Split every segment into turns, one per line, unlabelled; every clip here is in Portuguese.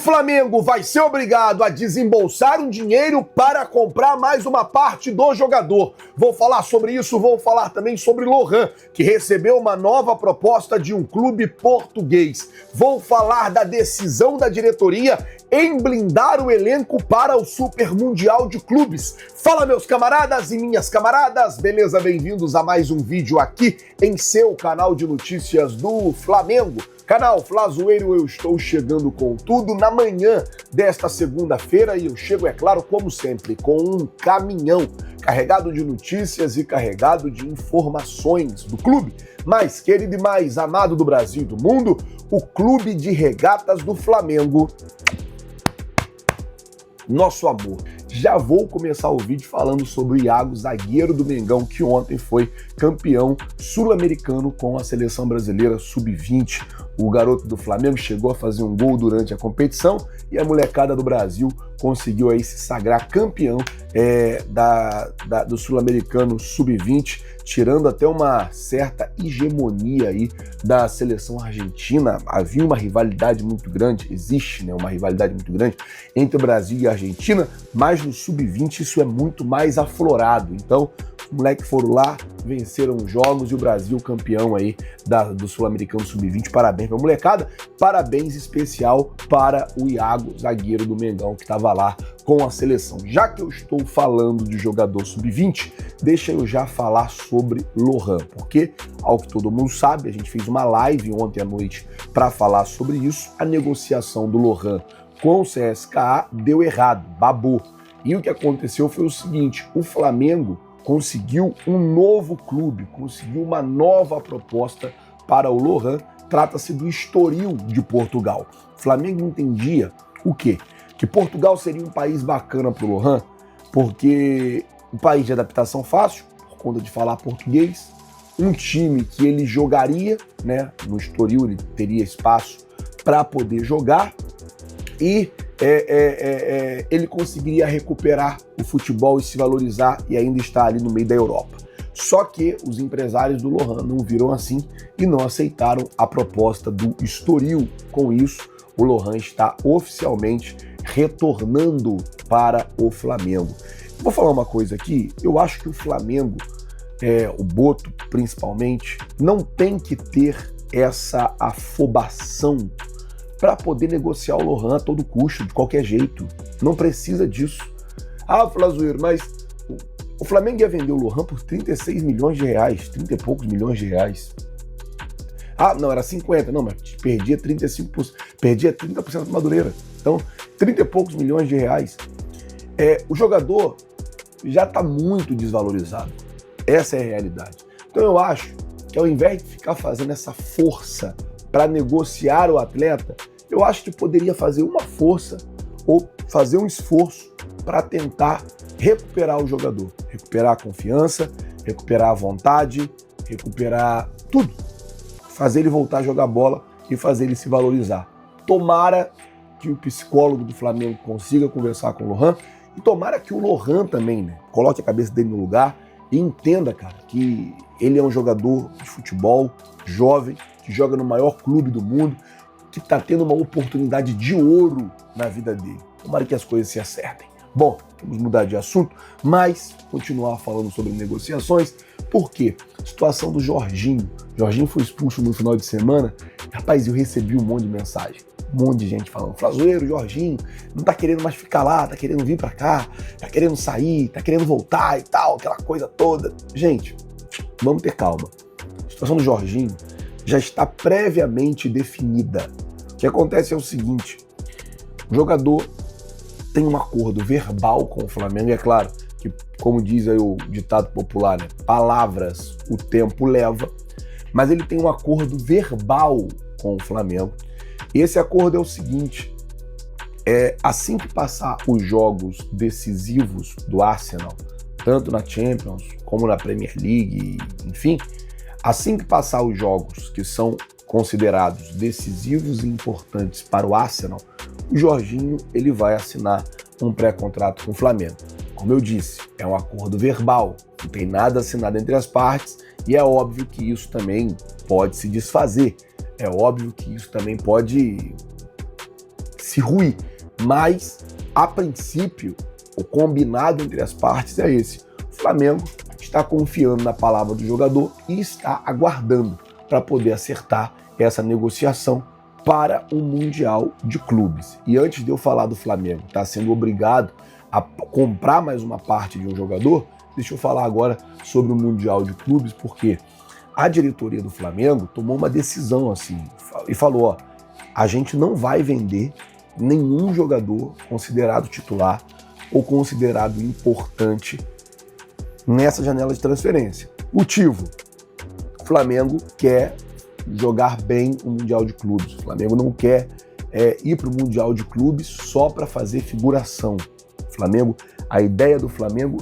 O Flamengo vai ser obrigado a desembolsar um dinheiro para comprar mais uma parte do jogador. Vou falar sobre isso, vou falar também sobre Lohan, que recebeu uma nova proposta de um clube português. Vou falar da decisão da diretoria em blindar o elenco para o Super Mundial de Clubes. Fala, meus camaradas e minhas camaradas, beleza? Bem-vindos a mais um vídeo aqui em seu canal de notícias do Flamengo. Canal Flazoeiro, eu estou chegando com tudo na manhã desta segunda-feira e eu chego, é claro, como sempre, com um caminhão carregado de notícias e carregado de informações do clube mais querido e mais amado do Brasil e do mundo, o Clube de Regatas do Flamengo. Nosso amor. Já vou começar o vídeo falando sobre o Iago, zagueiro do Mengão, que ontem foi campeão sul-americano com a seleção brasileira sub-20. O garoto do Flamengo chegou a fazer um gol durante a competição e a molecada do Brasil conseguiu aí se sagrar campeão do sul-americano sub-20, tirando até uma certa hegemonia aí da seleção argentina. Havia uma rivalidade muito grande, existe, né, uma rivalidade muito grande entre o Brasil e a Argentina, mas no sub-20 isso é muito mais aflorado. Então, os moleques foram lá, venceram os jogos e o Brasil campeão aí do sul-americano sub-20. Parabéns pra molecada, parabéns especial para o Iago, zagueiro do Mengão, que estava lá com a seleção. Já que eu estou falando de jogador sub-20, deixa eu já falar sobre Lohan, porque, ao que todo mundo sabe, a gente fez uma live ontem à noite para falar sobre isso. A negociação do Lohan com o CSKA deu errado, babou. E o que aconteceu foi o seguinte: o Flamengo conseguiu um novo clube, conseguiu uma nova proposta para o Lohan. Trata-se do Estoril de Portugal. O Flamengo entendia o quê? Que Portugal seria um país bacana para o Lohan, porque um país de adaptação fácil, por conta de falar português, um time que ele jogaria, né? No Estoril ele teria espaço para poder jogar e ele conseguiria recuperar o futebol e se valorizar e ainda estar ali no meio da Europa. Só que os empresários do Lohan não viram assim e não aceitaram a proposta do Estoril. Com isso, o Lohan está oficialmente retornando para o Flamengo. Vou falar uma coisa aqui, eu acho que o Flamengo, o Boto principalmente, não tem que ter essa afobação para poder negociar o Lohan a todo custo, de qualquer jeito. Não precisa disso. Ah, Flazoeiro, mas o Flamengo ia vender o Lohan por 36 milhões de reais, 30 e poucos milhões de reais. Ah, não, era 50, não, mas perdia 35%, perdia 30% da Madureira. Então, 30 e poucos milhões de reais. O jogador já está muito desvalorizado. Essa é a realidade. Então eu acho que ao invés de ficar fazendo essa força para negociar o atleta, eu acho que poderia fazer uma força ou fazer um esforço para tentar recuperar o jogador, recuperar a confiança, recuperar a vontade, recuperar tudo, fazer ele voltar a jogar bola e fazer ele se valorizar. Tomara que o psicólogo do Flamengo consiga conversar com o Lohan e tomara que o Lohan também, né, coloque a cabeça dele no lugar e entenda, cara, que ele é um jogador de futebol jovem, que joga no maior clube do mundo, que está tendo uma oportunidade de ouro na vida dele. Tomara que as coisas se acertem. Bom, vamos mudar de assunto, mas continuar falando sobre negociações. Por quê? Situação do Jorginho. Jorginho foi expulso no final de semana. Rapaz, eu recebi um monte de mensagem. Um monte de gente falando: Flazoeiro, Jorginho não tá querendo mais ficar lá, tá querendo vir pra cá, tá querendo sair, tá querendo voltar e tal, aquela coisa toda. Gente, vamos ter calma. A situação do Jorginho já está previamente definida. O que acontece é o seguinte: o jogador tem um acordo verbal com o Flamengo, e é claro que, como diz aí o ditado popular, né, palavras o tempo leva, mas ele tem um acordo verbal com o Flamengo. E esse acordo é o seguinte: assim que passar os jogos decisivos do Arsenal, tanto na Champions como na Premier League, enfim, assim que passar os jogos que são considerados decisivos e importantes para o Arsenal, o Jorginho ele vai assinar um pré-contrato com o Flamengo. Como eu disse, é um acordo verbal, não tem nada assinado entre as partes e é óbvio que isso também pode se desfazer. É óbvio que isso também pode se ruir. Mas, a princípio, o combinado entre as partes é esse. O Flamengo está confiando na palavra do jogador e está aguardando para poder acertar essa negociação para o Mundial de Clubes. E antes de eu falar do Flamengo estar sendo obrigado a comprar mais uma parte de um jogador, deixa eu falar agora sobre o Mundial de Clubes, porque a diretoria do Flamengo tomou uma decisão assim e falou, ó, a gente não vai vender nenhum jogador considerado titular ou considerado importante nessa janela de transferência. Motivo: o Flamengo quer jogar bem o Mundial de Clubes. O Flamengo não quer ir para o Mundial de Clubes só para fazer figuração. A ideia do Flamengo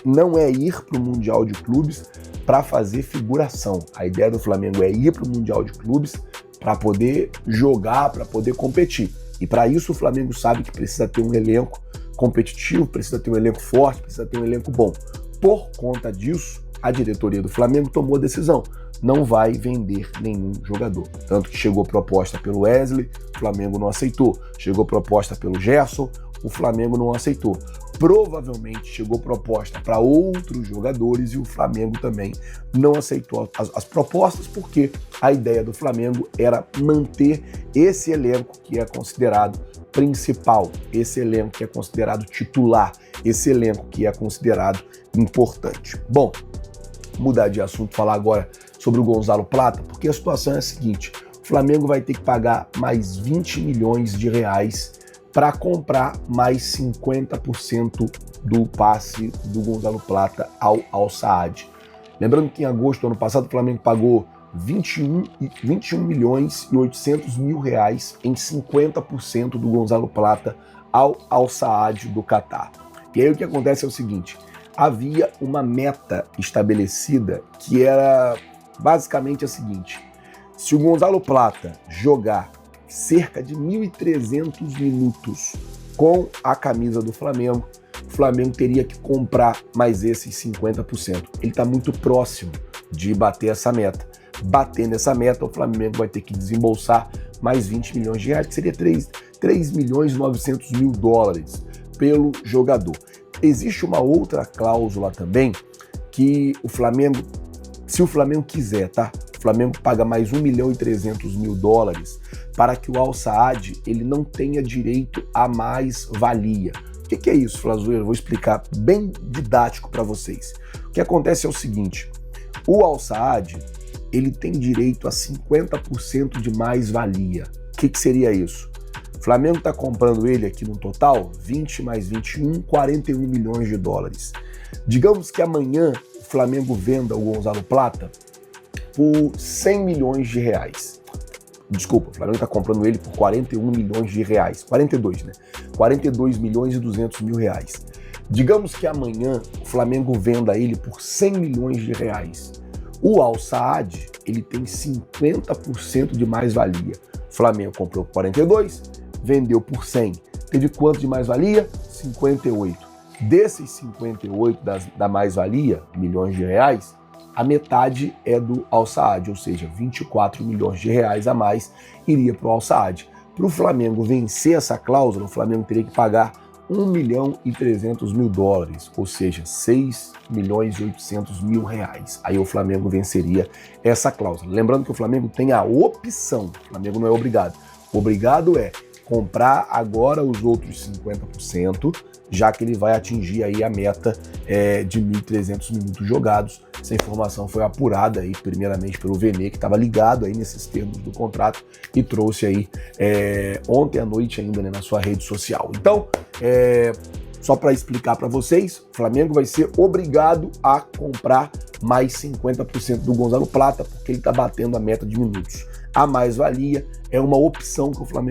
não é ir para o Mundial de Clubes para fazer figuração. A ideia do Flamengo é ir para o Mundial de Clubes para poder jogar, para poder competir. E para isso o Flamengo sabe que precisa ter um elenco competitivo, precisa ter um elenco forte, precisa ter um elenco bom. Por conta disso, a diretoria do Flamengo tomou a decisão: não vai vender nenhum jogador. Tanto que chegou proposta pelo Wesley, o Flamengo não aceitou. Chegou proposta pelo Gerson, o Flamengo não aceitou. Provavelmente chegou proposta para outros jogadores e o Flamengo também não aceitou as propostas, porque a ideia do Flamengo era manter esse elenco que é considerado principal, esse elenco que é considerado titular, esse elenco que é considerado importante. Bom, mudar de assunto, falar agora sobre o Gonzalo Plata, porque a situação é a seguinte: o Flamengo vai ter que pagar mais 20 milhões de reais para comprar mais 50% do passe do Gonzalo Plata ao Al Saad. Lembrando que em agosto do ano passado o Flamengo pagou 21 milhões e 800 mil reais em 50% do Gonzalo Plata ao Al Saad do Catar. E aí o que acontece é o seguinte: havia uma meta estabelecida que era basicamente a seguinte: se o Gonzalo Plata jogar cerca de 1.300 minutos com a camisa do Flamengo, o Flamengo teria que comprar mais esses 50%. Ele está muito próximo de bater essa meta. Batendo essa meta, o Flamengo vai ter que desembolsar mais 20 milhões de reais, que seria 3 milhões e 900 mil dólares pelo jogador. Existe uma outra cláusula também que o Flamengo, se o Flamengo quiser, tá? O Flamengo paga mais 1 milhão e 300 mil dólares para que o Al Saad ele não tenha direito a mais valia. O que é isso, Flazoeiro? Vou explicar bem didático para vocês. O que acontece é o seguinte: o Al Saad ele tem direito a 50% de mais valia. O que seria isso? O Flamengo está comprando ele aqui no total 20 mais 21, 41 milhões de dólares. Digamos que amanhã o Flamengo venda o Gonzalo Plata por 100 milhões de reais. Desculpa, o Flamengo está comprando ele por 41 milhões de reais. 42, né? 42 milhões e 200 mil reais. Digamos que amanhã o Flamengo venda ele por 100 milhões de reais. O Al Saad, ele tem 50% de mais-valia. O Flamengo comprou por 42, vendeu por 100. Teve quanto de mais-valia? 58. Desses 58 da mais-valia, milhões de reais, a metade é do Al Saad, ou seja, 24 milhões de reais a mais iria para o Al Saad. Para o Flamengo vencer essa cláusula, o Flamengo teria que pagar 1 milhão e 300 mil dólares, ou seja, 6 milhões e 800 mil reais. Aí o Flamengo venceria essa cláusula. Lembrando que o Flamengo tem a opção, o Flamengo não é obrigado. O obrigado é comprar agora os outros 50%, já que ele vai atingir aí a meta de 1.300 minutos jogados. Essa informação foi apurada aí primeiramente pelo Vene, que estava ligado aí nesses termos do contrato e trouxe aí ontem à noite ainda, né, na sua rede social. Então, só para explicar para vocês, o Flamengo vai ser obrigado a comprar mais 50% do Gonzalo Plata, porque ele está batendo a meta de minutos. A mais-valia é uma opção que o Flamengo